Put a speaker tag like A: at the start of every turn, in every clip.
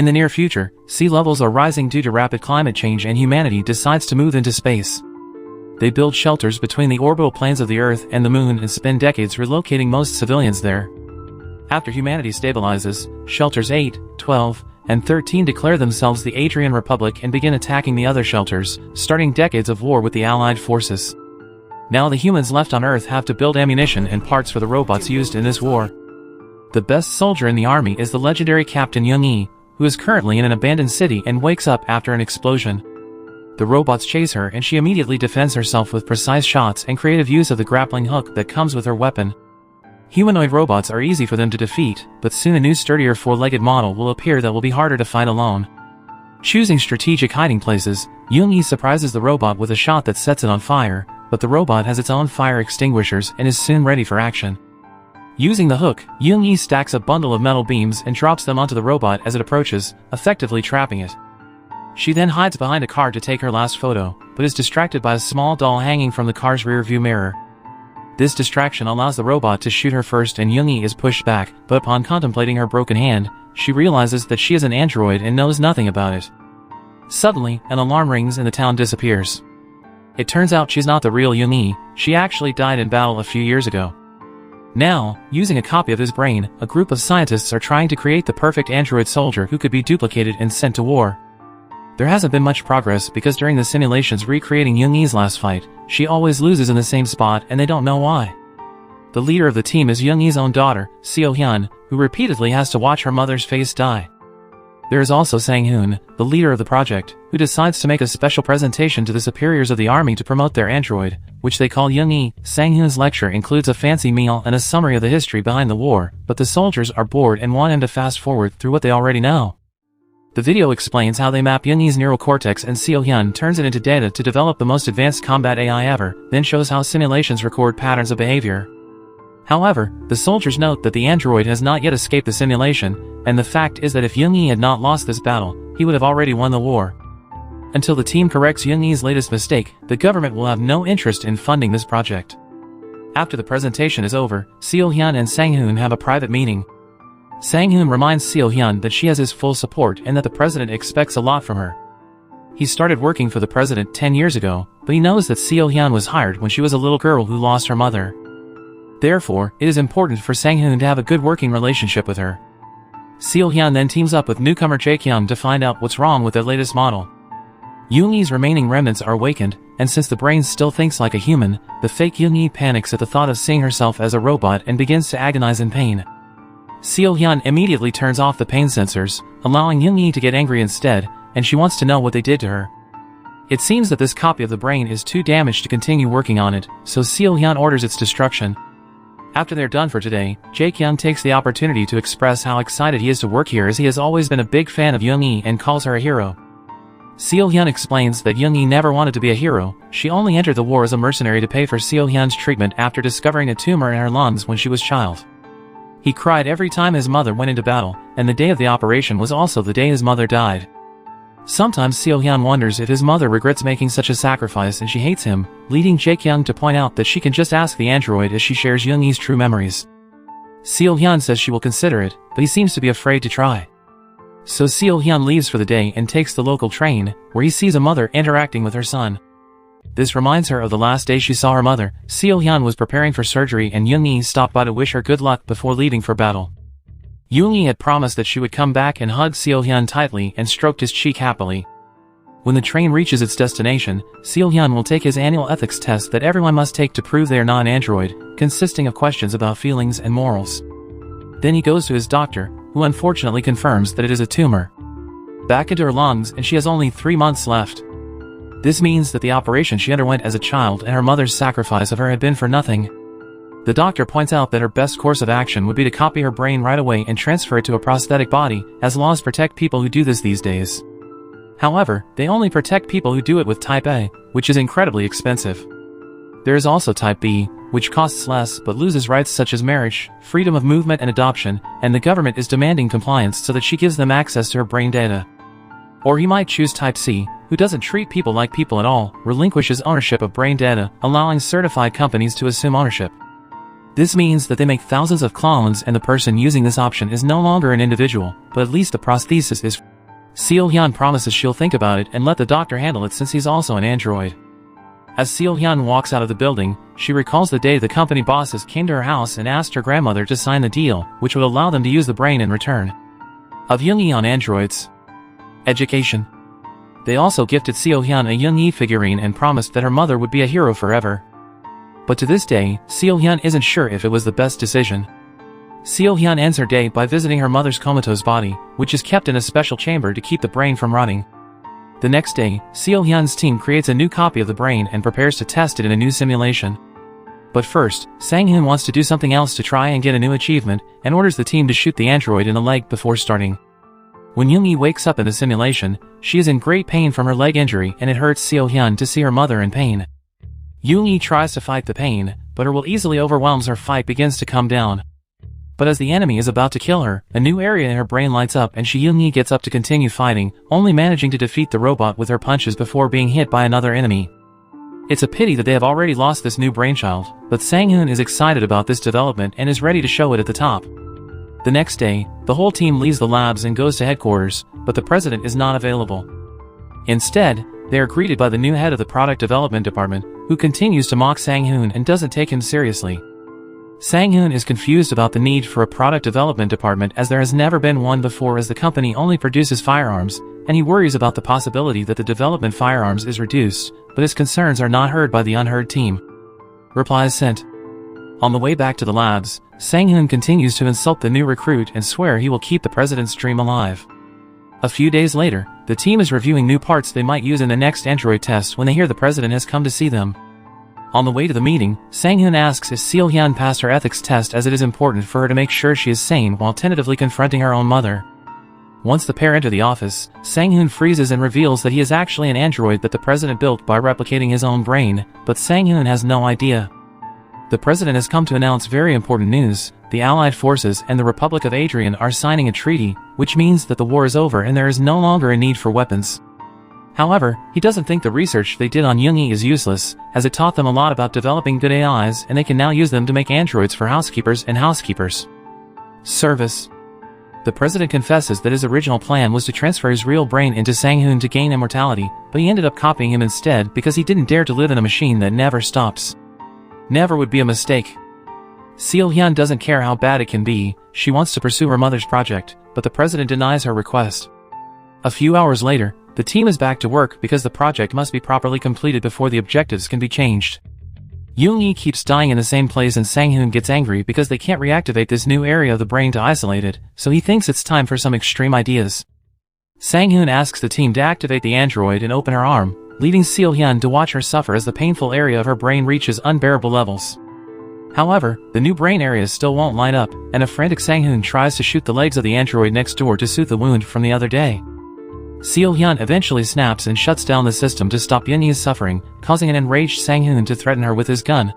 A: In the near future, sea levels are rising due to rapid climate change and humanity decides to move into space. They build shelters between the orbital planes of the Earth and the Moon and spend decades relocating most civilians there. After humanity stabilizes, Shelters 8, 12, and 13 declare themselves the Adrian Republic and begin attacking the other shelters, starting decades of war with the Allied forces. Now the humans left on Earth have to build ammunition and parts for the robots used in this war. The best soldier in the army is the legendary Captain Jung-E, who is currently in an abandoned city and wakes up after an explosion. The robots chase her and she immediately defends herself with precise shots and creative use of the grappling hook that comes with her weapon. Humanoid robots are easy for them to defeat, but soon a new sturdier four-legged model will appear that will be harder to fight alone. Choosing strategic hiding places, Jung-E surprises the robot with a shot that sets it on fire, but the robot has its own fire extinguishers and is soon ready for action. Using the hook, Jung-E stacks a bundle of metal beams and drops them onto the robot as it approaches, effectively trapping it. She then hides behind a car to take her last photo, but is distracted by a small doll hanging from the car's rear-view mirror. This distraction allows the robot to shoot her first and Jung-E is pushed back, but upon contemplating her broken hand, she realizes that she is an android and knows nothing about it. Suddenly, an alarm rings and the town disappears. It turns out she's not the real Jung-E, she actually died in battle a few years ago. Now, using a copy of his brain, a group of scientists are trying to create the perfect android soldier who could be duplicated and sent to war. There hasn't been much progress because during the simulations recreating Jung-E's last fight, she always loses in the same spot and they don't know why. The leader of the team is Jung-E's own daughter, Seo-hyun, who repeatedly has to watch her mother's face die. There is also Sang-hoon, the leader of the project, who decides to make a special presentation to the superiors of the army to promote their android, which they call Jung-E. Sang-hoon's lecture includes a fancy meal and a summary of the history behind the war, but the soldiers are bored and want him to fast forward through what they already know. The video explains how they map Jung-E's neural cortex and Seo-hyun turns it into data to develop the most advanced combat AI ever, then shows how simulations record patterns of behavior. However, the soldiers note that the android has not yet escaped the simulation, and the fact is that if Jung-E had not lost this battle, he would have already won the war. Until the team corrects Jung-E's latest mistake, the government will have no interest in funding this project. After the presentation is over, Seo-hyun and Sang-hoon have a private meeting. Sang-hoon reminds Seo-hyun that she has his full support and that the president expects a lot from her. He started working for the president 10 years ago, but he knows that Seo-hyun was hired when she was a little girl who lost her mother. Therefore, it is important for Sang-hoon to have a good working relationship with her. Seo-hyun then teams up with newcomer Jae-kyung to find out what's wrong with their latest model. Jung-E's remaining remnants are awakened, and since the brain still thinks like a human, the fake Jung-E panics at the thought of seeing herself as a robot and begins to agonize in pain. Seo-hyun immediately turns off the pain sensors, allowing Jung-E to get angry instead, and she wants to know what they did to her. It seems that this copy of the brain is too damaged to continue working on it, so Seo-hyun orders its destruction. After they're done for today, Jae-kyung takes the opportunity to express how excited he is to work here as he has always been a big fan of Jung-E and calls her a hero. Seo-hyun explains that Jung-E never wanted to be a hero, she only entered the war as a mercenary to pay for Seo-hyun's treatment after discovering a tumor in her lungs when she was a child. He cried every time his mother went into battle, and the day of the operation was also the day his mother died. Sometimes Seo-hyun wonders if his mother regrets making such a sacrifice and she hates him, leading Jae-kyung to point out that she can just ask the android as she shares Jung-E's true memories. Seo-hyun says she will consider it, but he seems to be afraid to try. So Seo-hyun leaves for the day and takes the local train, where he sees a mother interacting with her son. This reminds her of the last day she saw her mother. Seo-hyun was preparing for surgery and Jung-E stopped by to wish her good luck before leaving for battle. Jung-E had promised that she would come back and hug Seo-hyun tightly and stroked his cheek happily. When the train reaches its destination, Seo-hyun will take his annual ethics test that everyone must take to prove they are non-android, consisting of questions about feelings and morals. Then he goes to his doctor, who unfortunately confirms that it is a tumor. Back into her lungs and she has only 3 months left. This means that the operation she underwent as a child and her mother's sacrifice of her had been for nothing. The doctor points out that her best course of action would be to copy her brain right away and transfer it to a prosthetic body, as laws protect people who do this these days. However, they only protect people who do it with Type A, which is incredibly expensive. There is also Type B, which costs less but loses rights such as marriage, freedom of movement and adoption, and the government is demanding compliance so that she gives them access to her brain data. Or he might choose Type C, who doesn't treat people like people at all, relinquishes ownership of brain data, allowing certified companies to assume ownership. This means that they make thousands of clones and the person using this option is no longer an individual, but at least the prosthesis is. Seo-hyun promises she'll think about it and let the doctor handle it since he's also an android. As Seo-hyun walks out of the building, she recalls the day the company bosses came to her house and asked her grandmother to sign the deal, which would allow them to use the brain in return. Of jung-E on androids. Education. They also gifted Seo-hyun a jung-E figurine and promised that her mother would be a hero forever. But to this day, Seo-hyun isn't sure if it was the best decision. Seo-hyun ends her day by visiting her mother's comatose body, which is kept in a special chamber to keep the brain from rotting. The next day, Seo-hyun's team creates a new copy of the brain and prepares to test it in a new simulation. But first, Sang-hyun wants to do something else to try and get a new achievement, and orders the team to shoot the android in the leg before starting. When jung-E wakes up in the simulation, she is in great pain from her leg injury and it hurts Seo-hyun to see her mother in pain. Jung-E tries to fight the pain, but her will easily overwhelms her fight begins to come down. But as the enemy is about to kill her, a new area in her brain lights up and jung-E gets up to continue fighting, only managing to defeat the robot with her punches before being hit by another enemy. It's a pity that they have already lost this new brainchild, but Sang-hyun is excited about this development and is ready to show it at the top. The next day, the whole team leaves the labs and goes to headquarters, but the president is not available. Instead, they are greeted by the new head of the product development department, who continues to mock Sang-hyun and doesn't take him seriously. Sang-hyun is confused about the need for a product development department as there has never been one before, as the company only produces firearms, and he worries about the possibility that the development firearms is reduced, but his concerns are not heard by the unheard team. Replies sent. On the way back to the labs, Sang-hyun continues to insult the new recruit and swear he will keep the president's dream alive. A few days later, the team is reviewing new parts they might use in the next android test when they hear the president has come to see them. On the way to the meeting, Sang-hyun asks if Seo-hyun passed her ethics test, as it is important for her to make sure she is sane while tentatively confronting her own mother. Once the pair enter the office, Sang-hyun freezes and reveals that he is actually an android that the president built by replicating his own brain, but Sang-hyun has no idea. The president has come to announce very important news. The Allied forces and the Republic of Adrian are signing a treaty, which means that the war is over and there is no longer a need for weapons. However, he doesn't think the research they did on jung-E is useless, as it taught them a lot about developing good AIs and they can now use them to make androids for housekeepers and housekeepers. Service. The president confesses that his original plan was to transfer his real brain into Sang-hyun to gain immortality, but he ended up copying him instead because he didn't dare to live in a machine that never stops. Never would be a mistake. Seo-hyun doesn't care how bad it can be, she wants to pursue her mother's project, but the president denies her request. A few hours later, the team is back to work because the project must be properly completed before the objectives can be changed. Jung-E keeps dying in the same place and Sang-hyun gets angry because they can't reactivate this new area of the brain to isolate it, so he thinks it's time for some extreme ideas. Sang-hyun asks the team to activate the android and open her arm, leaving Seo-hyun to watch her suffer as the painful area of her brain reaches unbearable levels. However, the new brain areas still won't line up, and a frantic Sang-hyun tries to shoot the legs of the android next door to soothe the wound from the other day. Seo-hyun eventually snaps and shuts down the system to stop Jung-E's suffering, causing an enraged Sang-hyun to threaten her with his gun.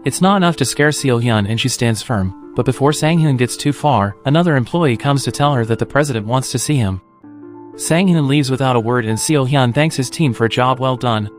A: It's not enough to scare Seo-hyun and she stands firm, but before Sang-hyun gets too far, another employee comes to tell her that the president wants to see him. Sang-hyun leaves without a word and Seo-hyun thanks his team for a job well done.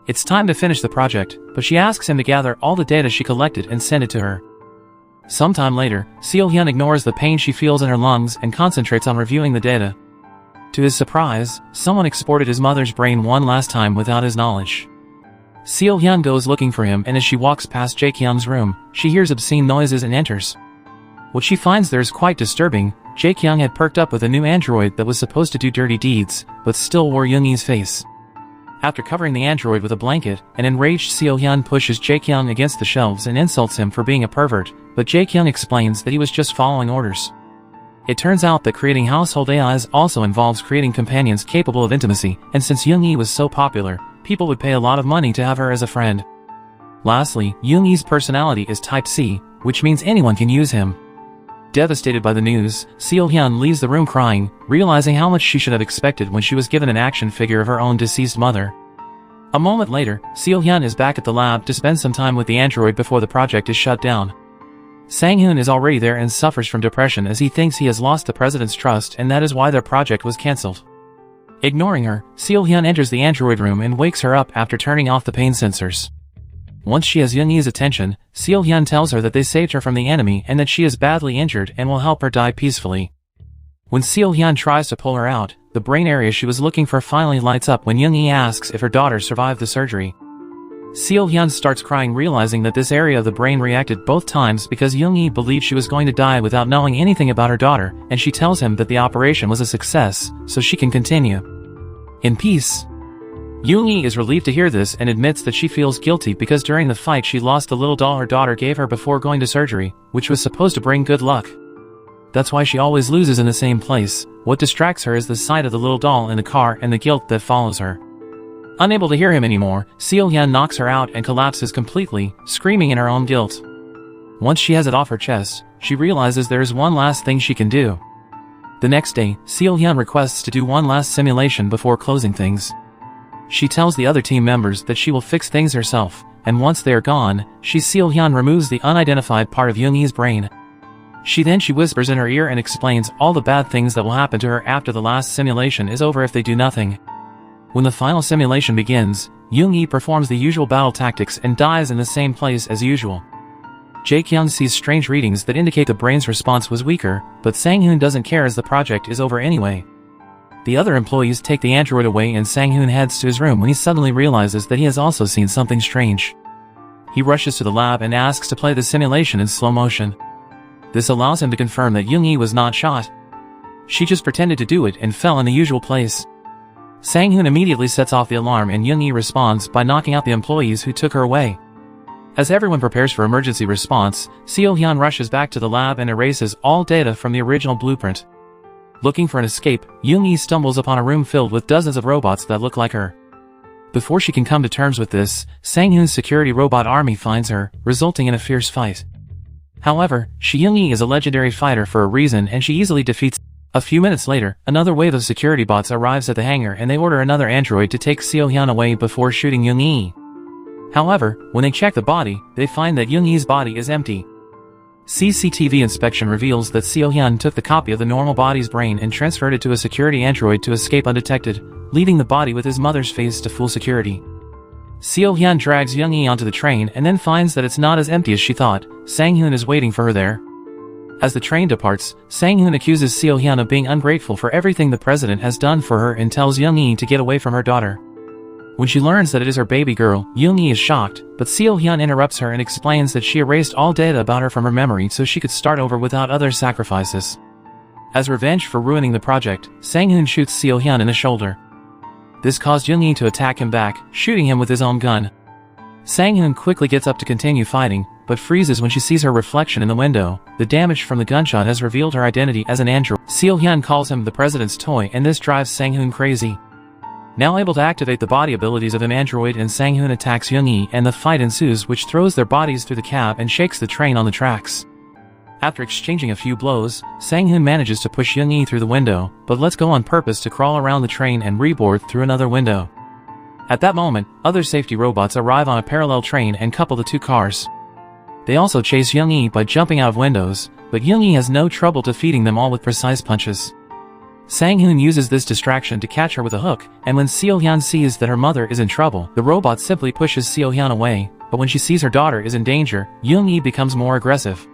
A: It's time to finish the project, but she asks him to gather all the data she collected and send it to her. Sometime later, Seo-hyun ignores the pain she feels in her lungs and concentrates on reviewing the data. To his surprise, someone exported his mother's brain one last time without his knowledge. Seo-hyun goes looking for him, and as she walks past Jae-kyung's room, she hears obscene noises and enters. What she finds there is quite disturbing. Jae-kyung had perked up with a new android that was supposed to do dirty deeds, but still wore Jung-E's face. After covering the android with a blanket, an enraged Seo-hyun pushes Jae-kyung against the shelves and insults him for being a pervert, but Jae-kyung explains that he was just following orders. It turns out that creating household AIs also involves creating companions capable of intimacy, and since Jung-E was so popular, people would pay a lot of money to have her as a friend. Lastly, Jung-E's personality is Type C, which means anyone can use him. Devastated by the news, Seo-hyun leaves the room crying, realizing how much she should have expected when she was given an action figure of her own deceased mother. A moment later, Seo-hyun is back at the lab to spend some time with the android before the project is shut down. Sang-hyun is already there and suffers from depression as he thinks he has lost the president's trust, and that is why their project was cancelled. Ignoring her, Seo-hyun enters the android room and wakes her up after turning off the pain sensors. Once she has Jung-E's attention, Seo-hyun tells her that they saved her from the enemy and that she is badly injured and will help her die peacefully. When Seo-hyun tries to pull her out, the brain area she was looking for finally lights up when Jung-E asks if her daughter survived the surgery. Seo-hyun starts crying, realizing that this area of the brain reacted both times because Jung-E believed she was going to die without knowing anything about her daughter, and she tells him that the operation was a success, so she can continue in peace. Jung-E is relieved to hear this and admits that she feels guilty because during the fight she lost the little doll her daughter gave her before going to surgery, which was supposed to bring good luck. That's why she always loses in the same place. What distracts her is the sight of the little doll in the car and the guilt that follows her. Unable to hear him anymore, Seo-hyun knocks her out and collapses completely, screaming in her own guilt. Once she has it off her chest, she realizes there is one last thing she can do. The next day, Seo-hyun requests to do one last simulation before closing things. She tells the other team members that she will fix things herself, and once they are gone, Seo-hyun removes the unidentified part of Jung-E's brain. She whispers in her ear and explains all the bad things that will happen to her after the last simulation is over if they do nothing. When the final simulation begins, Jung-E performs the usual battle tactics and dies in the same place as usual. Jae-kyung sees strange readings that indicate the brain's response was weaker, but Sang-hoon doesn't care as the project is over anyway. The other employees take the android away and Sang-hoon heads to his room when he suddenly realizes that he has also seen something strange. He rushes to the lab and asks to play the simulation in slow motion. This allows him to confirm that Jung-E was not shot. She just pretended to do it and fell in the usual place. Sang-hoon immediately sets off the alarm and Jung-E responds by knocking out the employees who took her away. As everyone prepares for emergency response, Seo-hyun rushes back to the lab and erases all data from the original blueprint. Looking for an escape, Jung-E stumbles upon a room filled with dozens of robots that look like her. Before she can come to terms with this, Sang-hoon's security robot army finds her, resulting in a fierce fight. However, Jung-E is a legendary fighter for a reason and she easily defeats. A few minutes later, another wave of security bots arrives at the hangar and they order another android to take Seo-hyun away before shooting Jung-E. However, when they check the body, they find that Jung-E's body is empty. CCTV inspection reveals that Seo-hyun took the copy of the normal body's brain and transferred it to a security android to escape undetected, leaving the body with his mother's face to full security. Seo-hyun drags Jung-E onto the train and then finds that it's not as empty as she thought. Sang-hoon is waiting for her there. As the train departs, Sang-hoon accuses Seo-hyun of being ungrateful for everything the president has done for her and tells Jung-E to get away from her daughter. When she learns that it is her baby girl, Jung-E is shocked, but Seo-hyun interrupts her and explains that she erased all data about her from her memory so she could start over without other sacrifices. As revenge for ruining the project, Sang-hoon shoots Seo-hyun in the shoulder. This caused Jung-E to attack him back, shooting him with his own gun. Sang-hoon quickly gets up to continue fighting, but freezes when she sees her reflection in the window. The damage from the gunshot has revealed her identity as an android. Seo-hyun calls him the president's toy and this drives Sang-hoon crazy. Now able to activate the body abilities of an android and Sang-hoon attacks Jung-E and the fight ensues which throws their bodies through the cab and shakes the train on the tracks. After exchanging a few blows, Sang-hoon manages to push Jung-E through the window, but lets go on purpose to crawl around the train and reboard through another window. At that moment, other safety robots arrive on a parallel train and couple the two cars. They also chase Jung-E by jumping out of windows, but Jung-E has no trouble defeating them all with precise punches. Sang-hoon uses this distraction to catch her with a hook, and when Seo-hyun sees that her mother is in trouble, the robot simply pushes Seo-hyun away, but when she sees her daughter is in danger, Jung-E becomes more aggressive.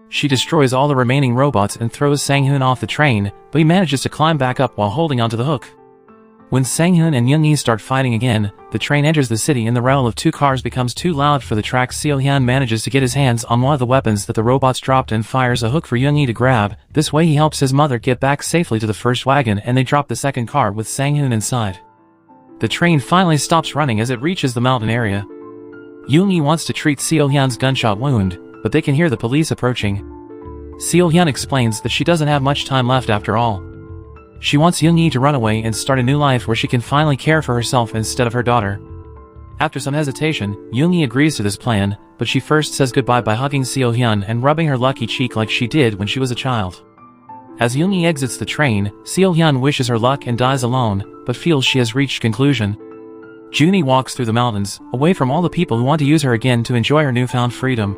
A: She destroys all the remaining robots and throws Sang-hoon off the train, but he manages to climb back up while holding onto the hook. When Sang-hoon and Jung-E start fighting again, the train enters the city and the rattle of two cars becomes too loud for the tracks. Seo-hyun manages to get his hands on one of the weapons that the robots dropped and fires a hook for Jung-E to grab. This way he helps his mother get back safely to the first wagon and they drop the second car with Sang-hoon inside. The train finally stops running as it reaches the mountain area. Jung-E wants to treat Seo-hyun's gunshot wound, but they can hear the police approaching. Seo-hyun explains that she doesn't have much time left after all. She wants Jung-E to run away and start a new life where she can finally care for herself instead of her daughter. After some hesitation, Jung-E agrees to this plan, but she first says goodbye by hugging Seo-hyun and rubbing her lucky cheek like she did when she was a child. As Jung-E exits the train, Seo-hyun wishes her luck and dies alone, but feels she has reached conclusion. Jung-E walks through the mountains, away from all the people who want to use her again to enjoy her newfound freedom.